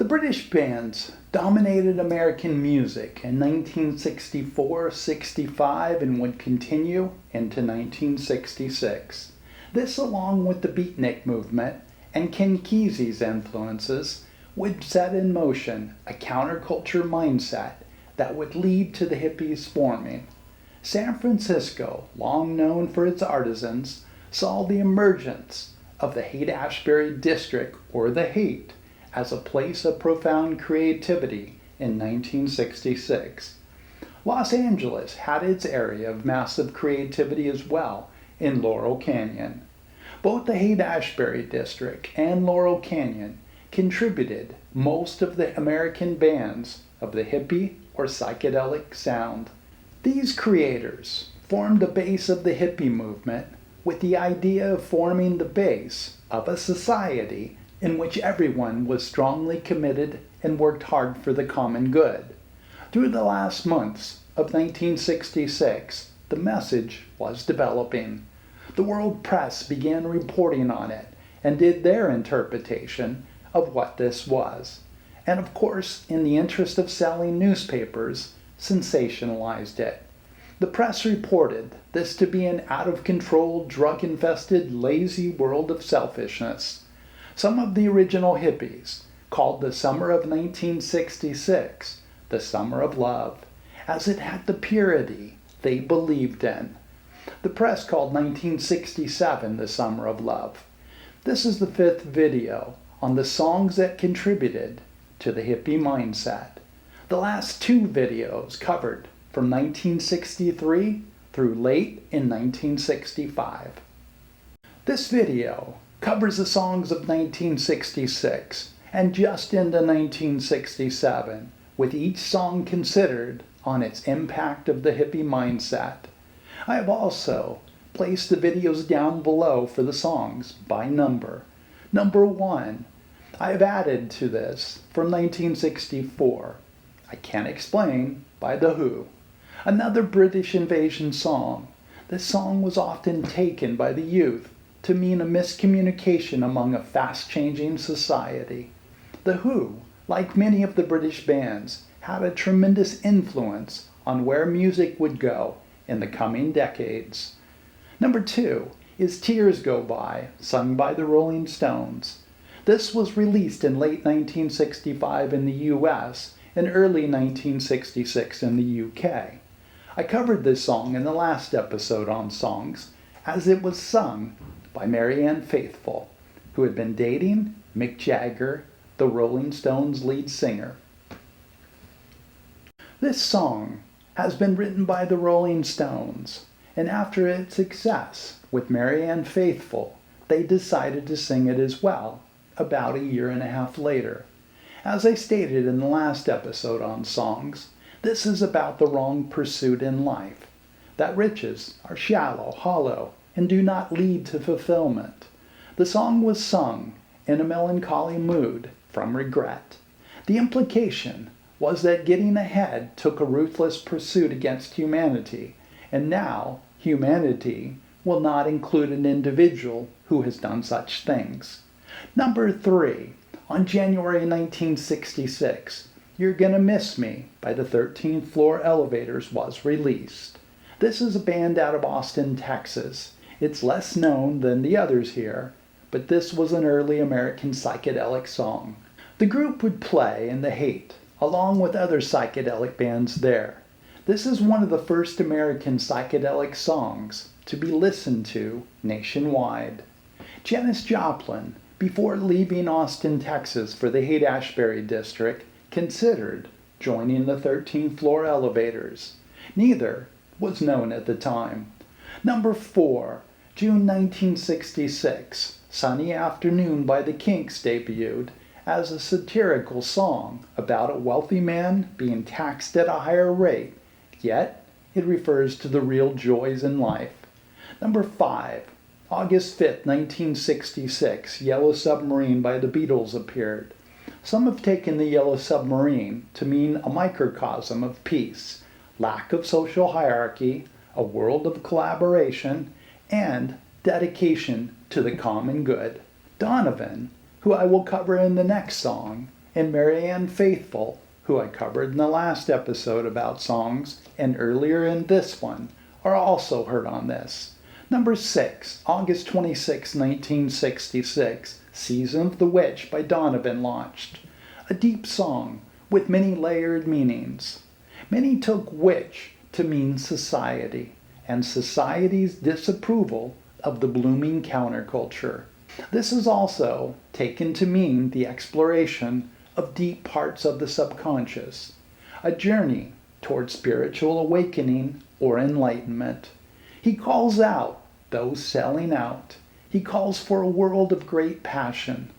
The British bands dominated American music in 1964-65 and would continue into 1966. This, along with the Beatnik movement and Ken Kesey's influences, would set in motion a counterculture mindset that would lead to the hippies forming. San Francisco, long known for its artisans, saw the emergence of the Haight-Ashbury district, or the Haight, as a place of profound creativity in 1966. Los Angeles had its area of massive creativity as well in Laurel Canyon. Both the Haight-Ashbury district and Laurel Canyon contributed most of the American bands of the hippie or psychedelic sound. These creators formed the base of the hippie movement with the idea of forming the base of a society in which everyone was strongly committed and worked hard for the common good. Through the last months of 1966, the message was developing. The world press began reporting on it and did their interpretation of what this was. And of course, in the interest of selling newspapers, sensationalized it. The press reported this to be an out-of-control, drug-infested, lazy world of selfishness. Some of the original hippies called the summer of 1966 the summer of love, as it had the purity they believed in. The press called 1967 the summer of love. This is the 5th video on the songs that contributed to the hippie mindset. The last 2 videos covered from 1963 through late in 1965. This video covers the songs of 1966 and just into 1967, with each song considered on its impact of the hippie mindset. I have also placed the videos down below for the songs by number. Number 1, I have added to this from 1964, I Can't Explain by The Who. Another British invasion song. This song was often taken by the youth to mean a miscommunication among a fast-changing society. The Who, like many of the British bands, had a tremendous influence on where music would go in the coming decades. Number 2 is Tears Go By, sung by the Rolling Stones. This was released in late 1965 in the US and early 1966 in the UK. I covered this song in the last episode on songs, as it was sung by Marianne Faithfull, who had been dating Mick Jagger, the Rolling Stones lead singer. This song has been written by the Rolling Stones, and after its success with Marianne Faithfull, they decided to sing it as well, about a year and a half later. As I stated in the last episode on songs, this is about the wrong pursuit in life, that riches are shallow, hollow, and do not lead to fulfillment. The song was sung in a melancholy mood from regret. The implication was that getting ahead took a ruthless pursuit against humanity, and now humanity will not include an individual who has done such things. Number 3, on January 1966, You're Gonna Miss Me by the 13th Floor Elevators was released. This is a band out of Austin, Texas. It's less known than the others here, but this was an early American psychedelic song. The group would play in the Haight, along with other psychedelic bands there. This is one of the first American psychedelic songs to be listened to nationwide. Janis Joplin, before leaving Austin, Texas for the Haight-Ashbury district, considered joining the 13th Floor Elevators. Neither was known at the time. Number 4, June 1966, Sunny Afternoon by the Kinks debuted as a satirical song about a wealthy man being taxed at a higher rate, yet it refers to the real joys in life. Number 5, August 5th, 1966, Yellow Submarine by the Beatles appeared. Some have taken the Yellow Submarine to mean a microcosm of peace, lack of social hierarchy, a world of collaboration, and dedication to the common good. Donovan, who I will cover in the next song, and Marianne Faithfull, who I covered in the last episode about songs and earlier in this one, are also heard on this. Number 6, August 26, 1966, Season of the Witch by Donovan launched. A deep song with many layered meanings. Many took witch to mean society, and society's disapproval of the blooming counterculture. This is also taken to mean the exploration of deep parts of the subconscious, a journey toward spiritual awakening or enlightenment. He calls out those selling out. He calls for a world of great passion.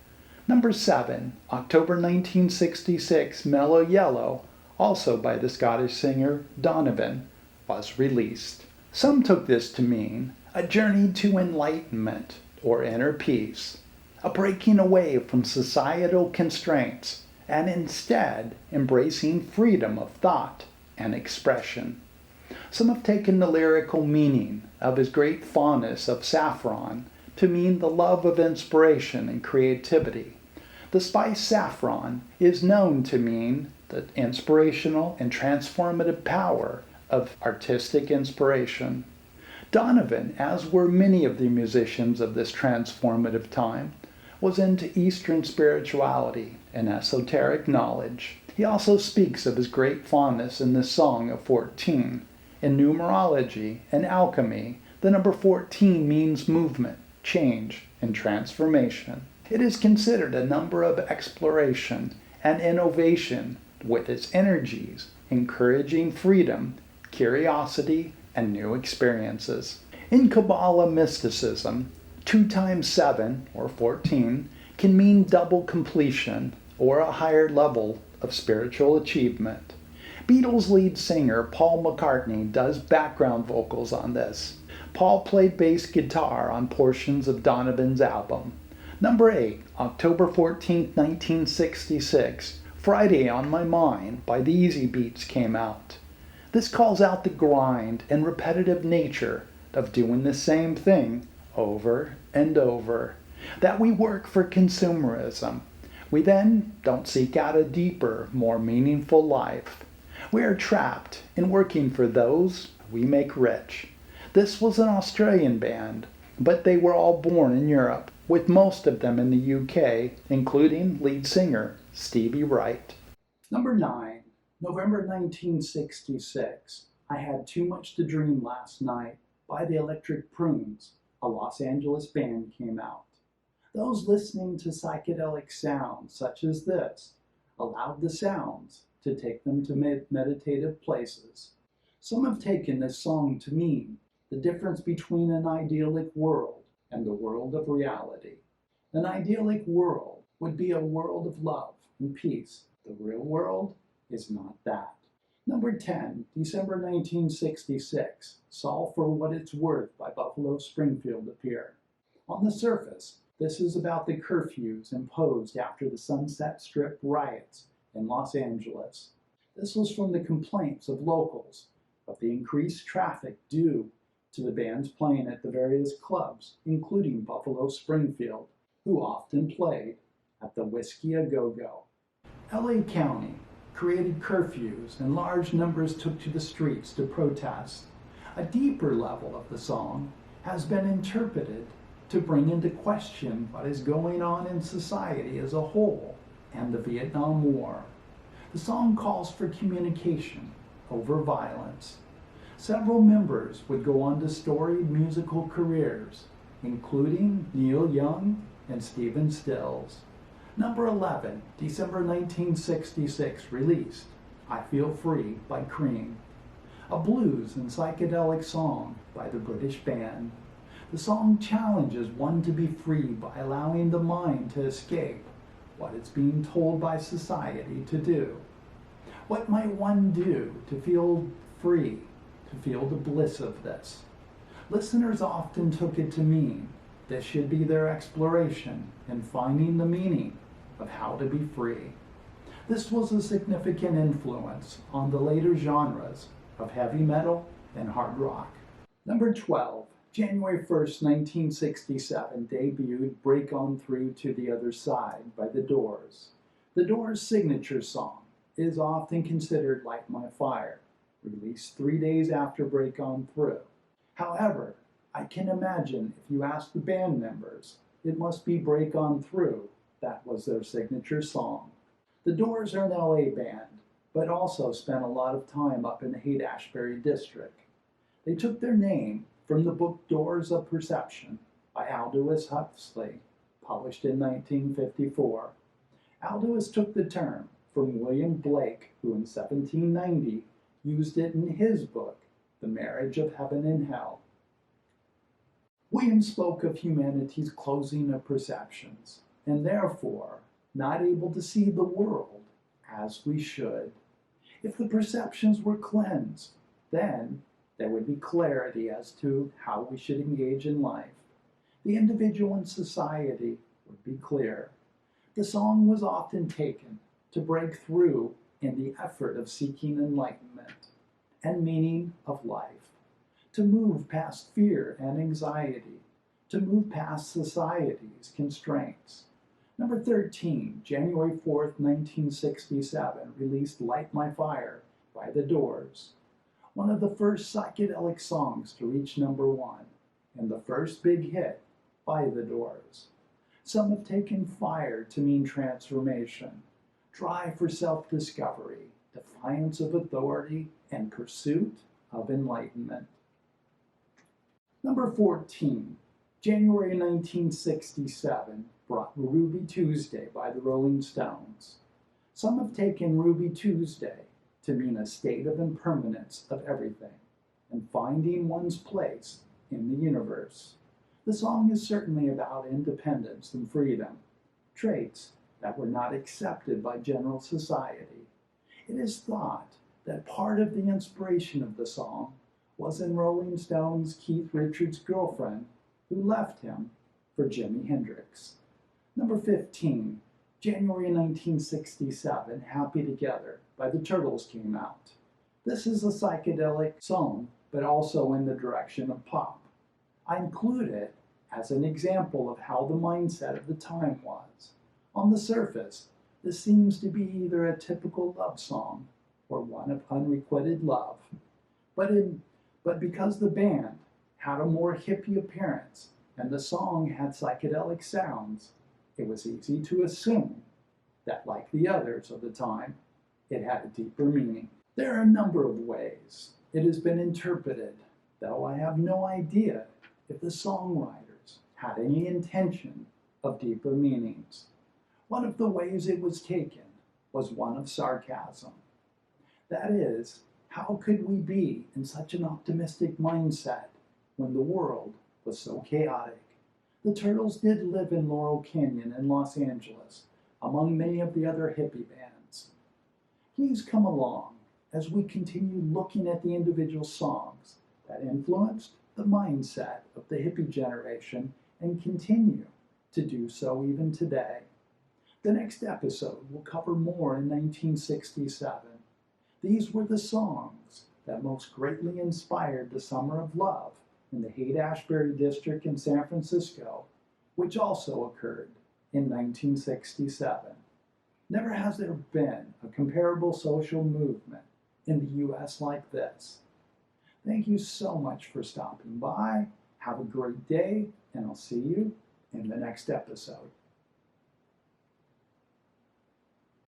Number 7, October 1966, Mellow Yellow, also by the Scottish singer Donovan, was released. Some took this to mean a journey to enlightenment or inner peace, a breaking away from societal constraints and instead embracing freedom of thought and expression. Some have taken the lyrical meaning of his great fondness of saffron to mean the love of inspiration and creativity. The spice saffron is known to mean the inspirational and transformative power of artistic inspiration. Donovan, as were many of the musicians of this transformative time, was into Eastern spirituality and esoteric knowledge. He also speaks of his great fondness in this Song of 14. In numerology and alchemy, the number 14 means movement, change, and transformation. It is considered a number of exploration and innovation with its energies, encouraging freedom, curiosity, and new experiences. In Kabbalah mysticism, 2 times 7, or 14, can mean double completion or a higher level of spiritual achievement. Beatles lead singer Paul McCartney does background vocals on this. Paul played bass guitar on portions of Donovan's album. Number 8, October 14, 1966, Friday on My Mind by the Easy Beats came out. This calls out the grind and repetitive nature of doing the same thing over and over, that we work for consumerism. We then don't seek out a deeper, more meaningful life. We are trapped in working for those we make rich. This was an Australian band, but they were all born in Europe, with most of them in the UK, including lead singer Stevie Wright. Number 9, November 1966, I Had Too Much to Dream Last Night by the Electric Prunes, a Los Angeles band, came out. Those listening to psychedelic sounds such as this allowed the sounds to take them to meditative places. Some have taken this song to mean the difference between an idyllic world and the world of reality. An idyllic world would be a world of love and peace. The real world is not that. Number 10, December 1966, saw For What It's Worth by Buffalo Springfield appear. On the surface, this is about the curfews imposed after the Sunset Strip riots in Los Angeles. This was from the complaints of locals of the increased traffic due to the bands playing at the various clubs, including Buffalo Springfield, who often played at the Whiskey A Go-Go. LA County created curfews and large numbers took to the streets to protest. A deeper level of the song has been interpreted to bring into question what is going on in society as a whole and the Vietnam War. The song calls for communication over violence. Several members would go on to storied musical careers, including Neil Young and Stephen Stills. Number 11, December 1966, released, I Feel Free by Cream, a blues and psychedelic song by the British band. The song challenges one to be free by allowing the mind to escape what it's being told by society to do. What might one do to feel free, to feel the bliss of this? Listeners often took it to mean this should be their exploration in finding the meaning of how to be free. This was a significant influence on the later genres of heavy metal and hard rock. Number 12, January 1st, 1967, debuted Break On Through to the Other Side by The Doors. The Doors' signature song is often considered Light My Fire, released 3 days after Break On Through. However, I can imagine if you ask the band members, it must be Break On Through that was their signature song. The Doors are an LA band, but also spent a lot of time up in the Haight-Ashbury district. They took their name from the book Doors of Perception by Aldous Huxley, published in 1954. Aldous took the term from William Blake, who in 1790 used it in his book, The Marriage of Heaven and Hell. William spoke of humanity's closing of perceptions, and therefore not able to see the world as we should. If the perceptions were cleansed, then there would be clarity as to how we should engage in life. The individual and society would be clear. The song was often taken to break through in the effort of seeking enlightenment and meaning of life, to move past fear and anxiety, to move past society's constraints. Number 13, January 4th, 1967, released Light My Fire by The Doors, one of the first psychedelic songs to reach number 1, and the first big hit by The Doors. Some have taken fire to mean transformation, drive for self-discovery, defiance of authority, and pursuit of enlightenment. Number 14, January 1967, brought Ruby Tuesday by the Rolling Stones. Some have taken Ruby Tuesday to mean a state of impermanence of everything and finding one's place in the universe. The song is certainly about independence and freedom, traits that were not accepted by general society. It is thought that part of the inspiration of the song was in Rolling Stones' Keith Richards' girlfriend, who left him for Jimi Hendrix. Number 15, January 1967, Happy Together by the Turtles came out. This is a psychedelic song, but also in the direction of pop. I include it as an example of how the mindset of the time was. On the surface, this seems to be either a typical love song or one of unrequited love. But because the band had a more hippie appearance and the song had psychedelic sounds, it was easy to assume that, like the others of the time, it had a deeper meaning. There are a number of ways it has been interpreted, though I have no idea if the songwriters had any intention of deeper meanings. One of the ways it was taken was one of sarcasm. That is, how could we be in such an optimistic mindset when the world was so chaotic? The Turtles did live in Laurel Canyon in Los Angeles, among many of the other hippie bands. Please come along as we continue looking at the individual songs that influenced the mindset of the hippie generation and continue to do so even today. The next episode will cover more in 1967. These were the songs that most greatly inspired the Summer of Love in the Haight-Ashbury district in San Francisco, which also occurred in 1967. Never has there been a comparable social movement in the U.S. like this. Thank you so much for stopping by. Have a great day, and I'll see you in the next episode.